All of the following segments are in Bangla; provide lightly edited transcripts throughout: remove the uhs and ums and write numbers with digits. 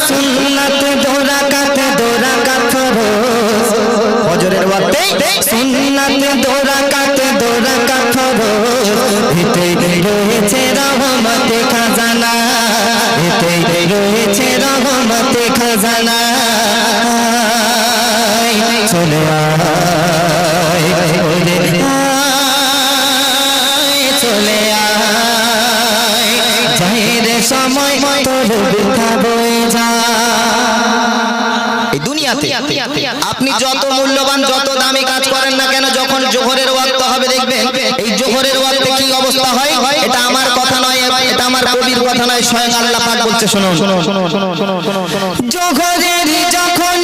সুন্নাত দো রাকাত ফরজ ফজরের ওয়াক্তে সুন্নাত দো রাকাত ফরজ এতে রয়েছে রহমতে খাজানা এতে রয়েছে রহমতে খাজানা চলে আয় ওরে চলে আয় যাইর সময় তোর বৃথা বয়ে যা এই দুনিয়াতে আপনি যত মূল্যবান যত দামি কাজ করেন না কেন যখন জোহরের ওয়াক্ত হবে দেখবেন এই জোহরের ওয়াক্তে কি অবস্থা হয় এটা আমার কথা নয় এটা আমার কবির কথা নয় স্বয়ং আল্লাহ পাক বলছে শুনুন জোহরের যখন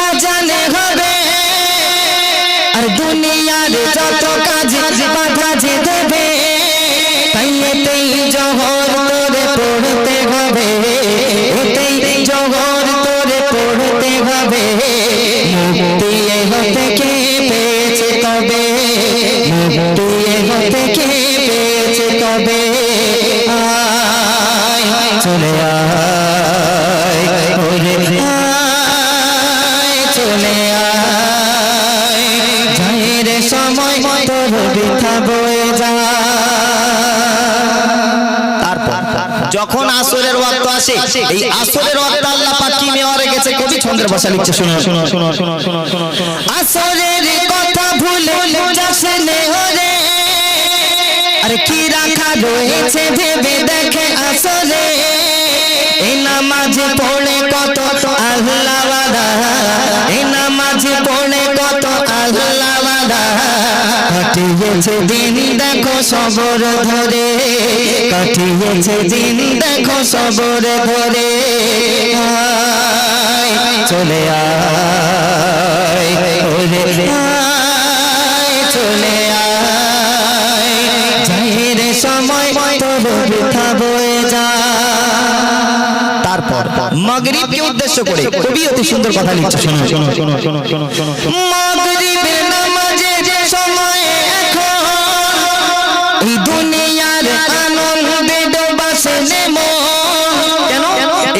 আজানে হবে আর দুনিয়ার যত কাজ বাধা যে দেবে তাই এতেই জোহর তোরে পড়তে হবে এতেই জোহর তোরে পড়তে হবে মুক্তি হতে কে পেয়েছে তবে মুক্তি হতে কে পেয়েছে তবে আয় চলে আয় ওরে আয় চলে আয় যাইর সময় তোর বৃথা বয়ে যা যখন আসরের ওয়াক্ত আসে এই আসরের ওয়াক্তে আল্লাহ পাক কি মেওয়া রেখেছে কবি ছন্দের ভাষা লিখছে শুনো আসরের কথা ভুলে যাস না ওরে আরে কি রাখা রয়েছে ভেবে দেখে আসরে এই নামাজ পড়ে কত আল্লাহ ওয়াদা এই নামাজ পড়ে কত আল্লাহ ওয়াদা কাটিয়েছে দিন দেখো সবর ধরে কাটিয়েছে দিন দেখো সবর ধরে চলে আয় ওরে আয় চলে আয় যাইর সময় তোর বৃথা বয়ে যা তারপর মাগরিব কে উদ্দেশ্য করে কবি অতি সুন্দর কথা লিখছে শুনো মাগরিবের নামাজে যে সময় এখন এই দুনিয়ার আনন্দে ডোবাছে মন কেন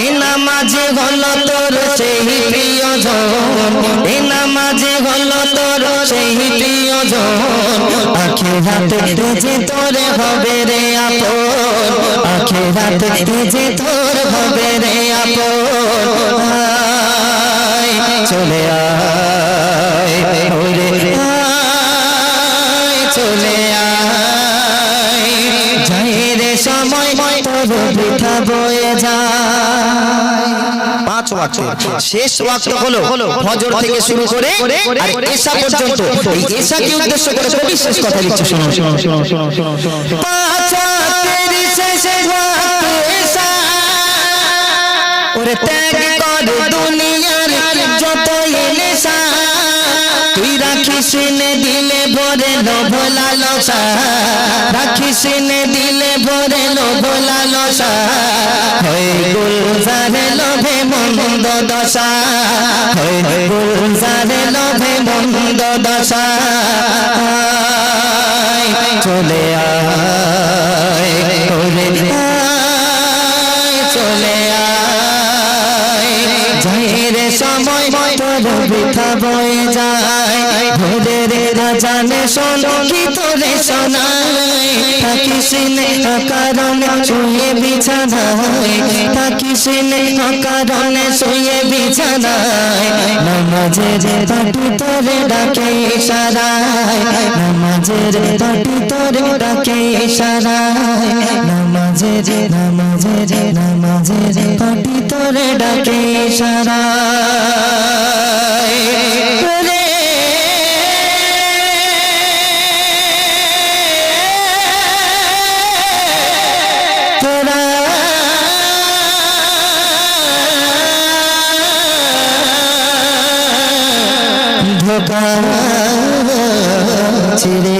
এই নামাজে হলো তোর সেই প্রিয়জন এই নামাজে হলো তোর সেই প্রিয়জন আখিরাতে যে তোর হবে রে আপন আখিরাতে যে তোর হবে রে আপন চলে আয় ওরে আয় চলে আয় যাইর সময় তোর বৃথা বয়ে যায় পাঁচ ওয়াক্ত শেষ ওয়াক্ত হলো ফজর থেকে শুরু করে আর এশা পর্যন্ত এই এশাকে উদ্দেশ্য করে কবি শেষ কথা লিখছে শুনো পাঁচ ওয়াক্তের শেষ ওয়াক্ত এশা ওরে ত্যাগ কর দুনিয়ার যত নেশা তুই রাখিস নে দিলে ভরে লোভ লালসা রাখিস নে দিলে ভরে লোভ লালসা হয় গুলজারে লোভে মন্দ দশা হয় গুলজারে লোভে মন্দ দশা চলে আয় ওরে আয় চলে আয় যাইর সময় তোর বৃথা বয়ে যায় ভোরের রাজানে শোনো কি তোরে শোনায় থাকিস নে কারণে শুয়ে বিছানায় থাকিস নে কারণে শুয়ে বিছানায় নামাজের পাটি তোরে ডাকে ইশারায় নামাজের পাটি তোরে ডাকে ইশারায় নামাজের পাটি তোরে ডাকে ইশারায় ধোকা ছিড়ে